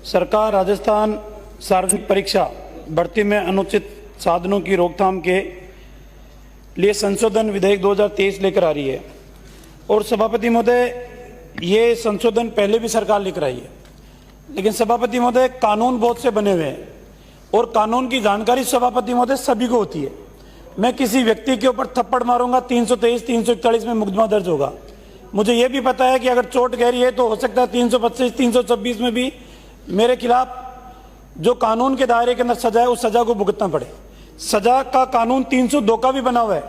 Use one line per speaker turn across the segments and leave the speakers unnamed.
सरकार राजस्थान सार्वजनिक परीक्षा भर्ती में अनुचित साधनों की रोकथाम के लिए संशोधन विधेयक 2023 लेकर आ रही है। और सभापति महोदय, ये संशोधन पहले भी सरकार लेकर आई है, लेकिन सभापति महोदय कानून बहुत से बने हुए हैं और कानून की जानकारी सभापति महोदय सभी को होती है। मैं किसी व्यक्ति के ऊपर थप्पड़ मारूंगा 323, 341 में मुकदमा दर्ज होगा। मुझे यह भी पता है कि अगर चोट गहरी है तो हो सकता है 325, 326 में भी मेरे खिलाफ जो कानून के दायरे के अंदर सजा है उस सजा को भुगतना पड़े। सजा का कानून 302 का भी बना हुआ है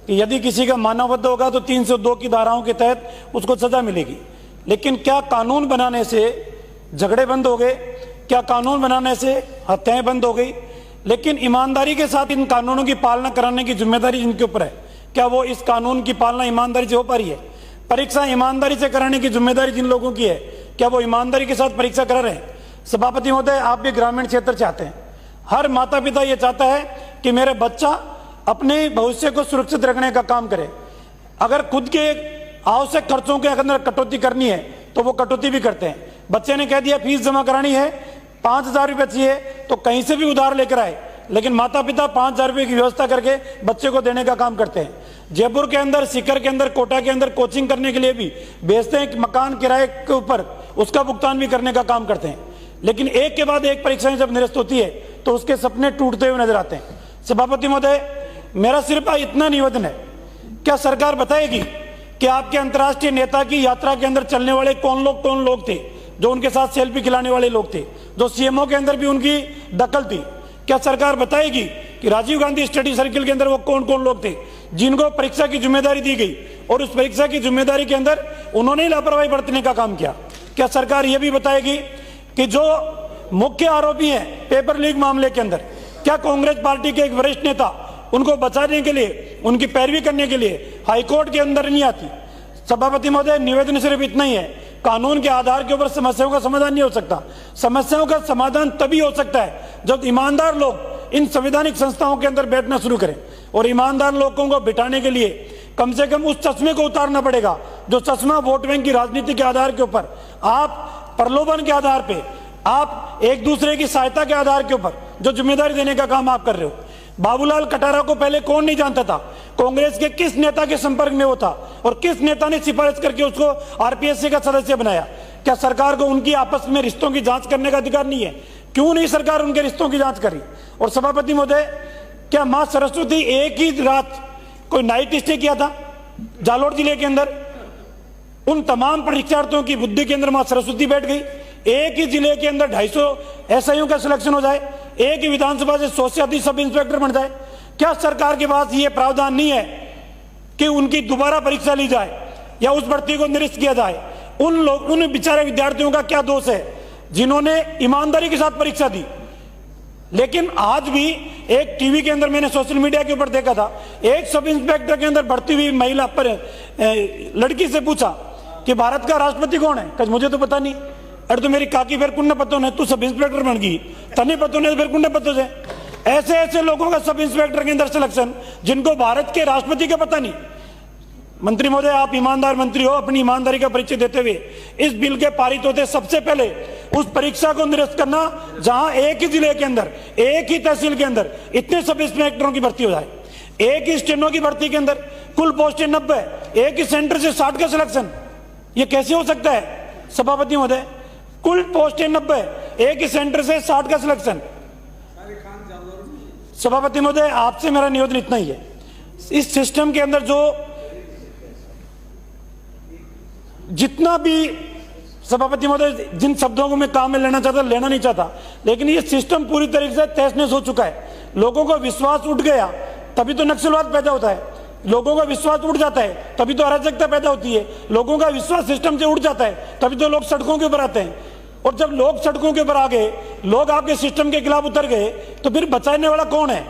कि यदि किसी का मानववध होगा तो 302 की धाराओं के तहत उसको सजा मिलेगी। लेकिन क्या कानून बनाने से झगड़े बंद हो गए? क्या कानून बनाने से हत्याएं बंद हो गई? लेकिन ईमानदारी के साथ इन कानूनों की पालना कराने की जिम्मेदारी जिनके ऊपर है, क्या वो इस कानून की पालना ईमानदारी से हो पा रही है? परीक्षा ईमानदारी से कराने की जिम्मेदारी जिन लोगों की है, क्या वो ईमानदारी के साथ परीक्षा करा रहे हैं? सभापति महोदय, आप भी ग्रामीण क्षेत्र चाहते हैं, हर माता पिता ये चाहता है कि मेरे बच्चा अपने भविष्य को सुरक्षित रखने का काम करे। अगर खुद के आवश्यक खर्चों के अंदर कटौती करनी है तो वो कटौती भी करते हैं। बच्चे ने कह दिया फीस जमा करानी है, 5,000 रुपये चाहिए तो कहीं से भी उधार लेकर आए, लेकिन माता पिता 5,000 रुपये की व्यवस्था करके बच्चे को देने का काम करते हैं। जयपुर के अंदर, सीकर के अंदर, कोटा के अंदर कोचिंग करने के लिए भी भेजते हैं, मकान किराए के ऊपर उसका भुगतान भी करने का काम करते हैं। लेकिन एक के बाद एक परीक्षाएं जब निरस्त होती है तो उसके सपने टूटते हुए नजर आते हैं। सभापति महोदय, मेरा सिर्फ इतना निवेदन है, क्या सरकार बताएगी कि आपके अंतर्राष्ट्रीय नेता की यात्रा के अंदर चलने वाले कौन लोग थे, जो उनके साथ सेल्फी खिलाने वाले लोग थे, जो सीएमओ के अंदर भी उनकी दखल थी? क्या सरकार बताएगी कि राजीव गांधी स्टडी सर्किल के अंदर वो कौन लोग थे जिनको परीक्षा की जिम्मेदारी दी गई और उस परीक्षा की जिम्मेदारी के अंदर उन्होंने लापरवाही बरतने का काम किया? क्या सरकार ये भी बताएगी कि जो मुख्य आरोपी हैं पेपर लीक मामले के अंदर, क्या कांग्रेस पार्टी के एक वरिष्ठ नेता उनको बचाने के लिए, उनकी पैरवी करने के लिए हाईकोर्ट के अंदर नहीं आती? सभापति महोदय, निवेदन सिर्फ इतना ही है, कानून के आधार के ऊपर समस्याओं का समाधान नहीं हो सकता। समस्याओं का समाधान तभी हो सकता है जब ईमानदार लोग इन संवैधानिक संस्थाओं के अंदर बैठना शुरू करें। और ईमानदार लोगों को बिठाने के लिए कम से कम उस चश्मे को उतारना पड़ेगा जो चश्मा वोट बैंक की राजनीति के आधार के ऊपर, आप प्रलोभन के आधार पे, आप एक दूसरे की सहायता के आधार के ऊपर जो जिम्मेदारी देने का काम आप कर रहे हो। बाबूलाल कटारा को पहले कौन नहीं जानता था? कांग्रेस के किस नेता के संपर्क में वो था और किस नेता ने सिफारिश करके उसको आरपीएससी का सदस्य बनाया? क्या सरकार को उनकी आपस में रिश्तों की जांच करने का अधिकार नहीं है? क्यों नहीं सरकार उनके रिश्तों की जांच करी? और सभापति महोदय, क्या मां सरस्वती एक ही रात कोई नाइट स्टे किया था जालोर जिले के अंदर? उन तमाम परीक्षार्थियों की बुद्धि के अंदर मां सरस्वती बैठ गई। एक ही जिले के अंदर 250 एसआईओ का सिलेक्शन हो जाए, एक ही विधानसभा से 100 से अधिक सब इंस्पेक्टर बन जाए। क्या सरकार के पास ये प्रावधान नहीं है कि उनकी दोबारा परीक्षा ली जाए या उस भर्ती को निरस्त किया जाए? उन बेचारे विद्यार्थियों का क्या दोष है जिन्होंने ईमानदारी के साथ परीक्षा दी? लेकिन आज भी एक टीवी के अंदर मैंने सोशल मीडिया के ऊपर देखा था, एक सब इंस्पेक्टर के अंदर बढ़ती हुई महिला पर लड़की से पूछा कि भारत का राष्ट्रपति कौन है? कहा मुझे तो पता नहीं। अरे तो मेरी काकी फिर कुंड पत्तों ने, तू सब इंस्पेक्टर बन गई, तने पत्तों ने फिर कुंड पत्तों से। ऐसे लोगों का सब इंस्पेक्टर के अंदर सिलेक्शन जिनको भारत के राष्ट्रपति का पता नहीं। मंत्री महोदय, आप ईमानदार मंत्री हो, अपनी ईमानदारी का परिचय देते हुए इस बिल के पारित होते सबसे पहले उस परीक्षा को निरस्त करना जहां एक ही जिले के अंदर, एक ही तहसील के अंदर इतने सब इंस्पेक्टरों की भर्ती हो जाए। एक ही स्टेनो की भर्ती के अंदर कुल पोस्टें 90, एक ही सेंटर से 60 का सिलेक्शन, ये कैसे हो सकता है? सभापति महोदय, कुल पोस्टें 90, एक ही सेंटर से 60 का सिलेक्शन। सभापति महोदय, आपसे मेरा निवेदन इतना ही है, इस सिस्टम के अंदर जो जितना भी, सभापति महोदय, जिन शब्दों को मैं काम में लेना चाहता लेना नहीं चाहता, लेकिन ये सिस्टम पूरी तरीके से तहस नहस हो चुका है। लोगों का विश्वास उठ गया तभी तो नक्सलवाद पैदा होता है, लोगों का विश्वास उठ जाता है तभी तो अराजकता पैदा होती है, लोगों का विश्वास सिस्टम से उठ जाता है तभी तो लोग सड़कों के ऊपर आते हैं। और जब लोग सड़कों के ऊपर आ गए, लोग आपके सिस्टम के खिलाफ उतर गए, तो फिर बचाने वाला कौन है?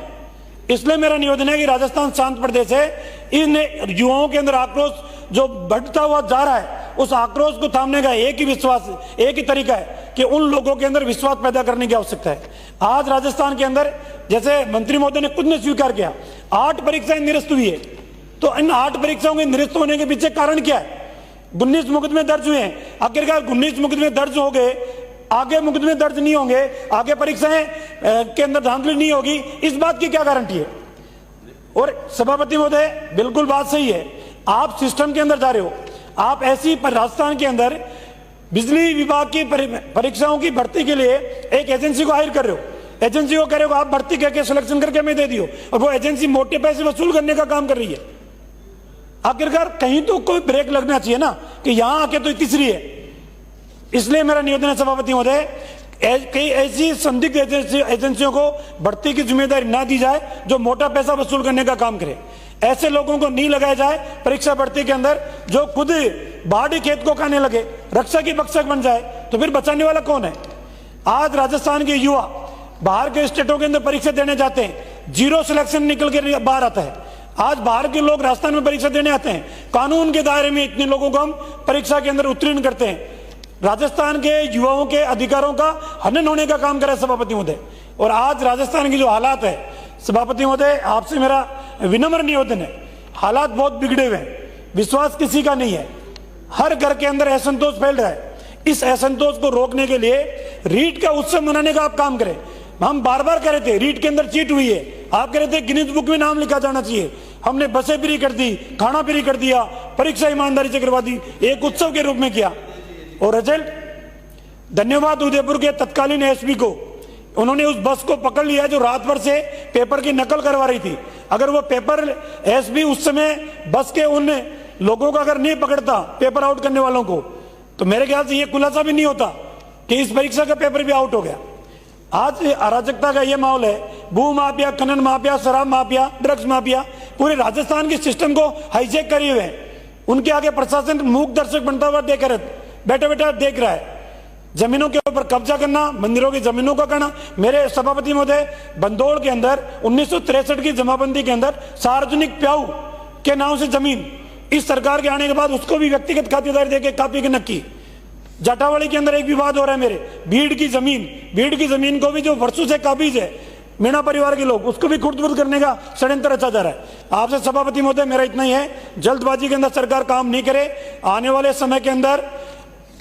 इसलिए मेरा निवेदन है कि राजस्थान शांत प्रदेश है, इन युवाओं के अंदर आक्रोश जो बढ़ता हुआ जा रहा है, उस आक्रोश को थामने का एक ही विश्वास, एक ही तरीका है कि उन लोगों के अंदर विश्वास पैदा करने की आवश्यकता है। आज राजस्थान के अंदर, जैसे मंत्री महोदय ने खुद ने स्वीकार किया, 8 परीक्षाएं निरस्त हुई है, तो इन 8 परीक्षाओं के निरस्त होने के पीछे कारण क्या है? 19 मुकदमे दर्ज हुए हैं, आखिरकार 19 मुकदमे दर्ज हो गए, आगे मुकदमे दर्ज नहीं होंगे, आगे परीक्षाएं के अंदर धांधली नहीं होगी, इस बात की क्या गारंटी है? और सभापति महोदय, बिल्कुल बात सही है, आप सिस्टम के अंदर जा रहे हो। आप ऐसी राजस्थान के अंदर बिजली विभाग की परीक्षाओं की भर्ती के लिए एक एजेंसी को हायर कर रहे हो, एजेंसी को कह रहे हो आप भर्ती करके सिलेक्शन करके हमें दे दियो, और वो एजेंसी मोटे पैसे वसूल करने का काम कर रही है। आखिरकार कहीं तो कोई ब्रेक लगना चाहिए ना, कि यहां आके तो तीसरी है। इसलिए मेरा निवेदन है सभापति महोदय, कई ऐसी संदिग्ध एजेंसियों को भर्ती की जिम्मेदारी ना दी जाए जो मोटा पैसा वसूल करने का काम करे। ऐसे लोगों को नहीं लगाया जाए परीक्षा भर्ती के अंदर जो खुद बाड़ी खेत को खाने लगे, रक्षा की भक्षक बन जाए, तो फिर बचाने वाला कौन है? आज राजस्थान के युवा बाहर के स्टेटों के अंदर परीक्षा देने जाते हैं, जीरो सिलेक्शन निकल के बाहर आता है। आज बाहर के लोग राजस्थान में परीक्षा देने आते हैं, कानून के दायरे में इतने लोगों को हम परीक्षा के अंदर उत्तीर्ण करते हैं। राजस्थान के युवाओं के अधिकारों का हनन होने का काम करे सभापति महोदय। और आज राजस्थान की जो हालात है सभापति महोदय, आपसे मेरा विनम्र निवेदन है, हालात बहुत बिगड़े हुए हैं, विश्वास किसी का नहीं है, हर घर के अंदर असंतोष फैल रहा है। इस असंतोष को रोकने के लिए रीट का उत्सव मनाने का आप काम करें। हम बार बार कह रहे थे रीट के अंदर चीट हुई है, आप कह रहे थे गिनीज बुक में नाम लिखा जाना चाहिए, हमने बसें फ्री कर दी, खाना फ्री कर दिया, परीक्षा ईमानदारी से करवा दी, एक उत्सव के रूप में किया। और रिजल्ट, धन्यवाद उदयपुर के तत्कालीन एसपी को, उन्होंने उस बस को पकड़ लिया जो रात भर से पेपर की नकल करवा रही थी। अगर वो पेपर एसपी उस समय बस के उन लोगों को अगर नहीं पकड़ता, पेपर आउट करने वालों को, तो मेरे ख्याल से ये खुलासा भी नहीं होता कि इस परीक्षा का पेपर भी आउट हो गया। आज अराजकता का ये माहौल है, भू माफिया, खनन माफिया, शराब माफिया, ड्रग्स माफिया पूरे राजस्थान के सिस्टम को हाईजैक करे हुए हैं। उनके आगे प्रशासन मूक दर्शक बनता हुआ बैठा बैठा देख रहा है। जमीनों के ऊपर कब्जा करना, मंदिरों की जमीनों का करना। मेरे सभापति महोदय, बंदौड़ के अंदर 1963 की जमाबंदी के अंदर सार्वजनिक प्याऊ के नाम से जमीन इस सरकार के आने के बाद उसको भी व्यक्तिगत खातेदारी देके कापी के नक्की। जाटावाड़ी के अंदर एक विवाद हो रहा है मेरे, भीड़ की जमीन को भी जो वर्षों से काबिज है मीणा परिवार के लोग, उसको भी खुर्द-बुर्द करने का षड्यंत्र रचा जा रहा है। आपसे सभापति महोदय मेरा इतना ही है, जल्दबाजी के अंदर सरकार काम नहीं करे। आने वाले समय के अंदर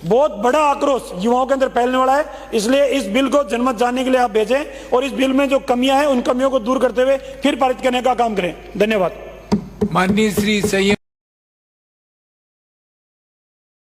बहुत बड़ा आक्रोश युवाओं के अंदर फैलने वाला है, इसलिए इस बिल को जनमत जानने के लिए आप भेजें और इस बिल में जो कमियां हैं उन कमियों को दूर करते हुए फिर पारित करने का काम करें। धन्यवाद।
माननीय श्री संयम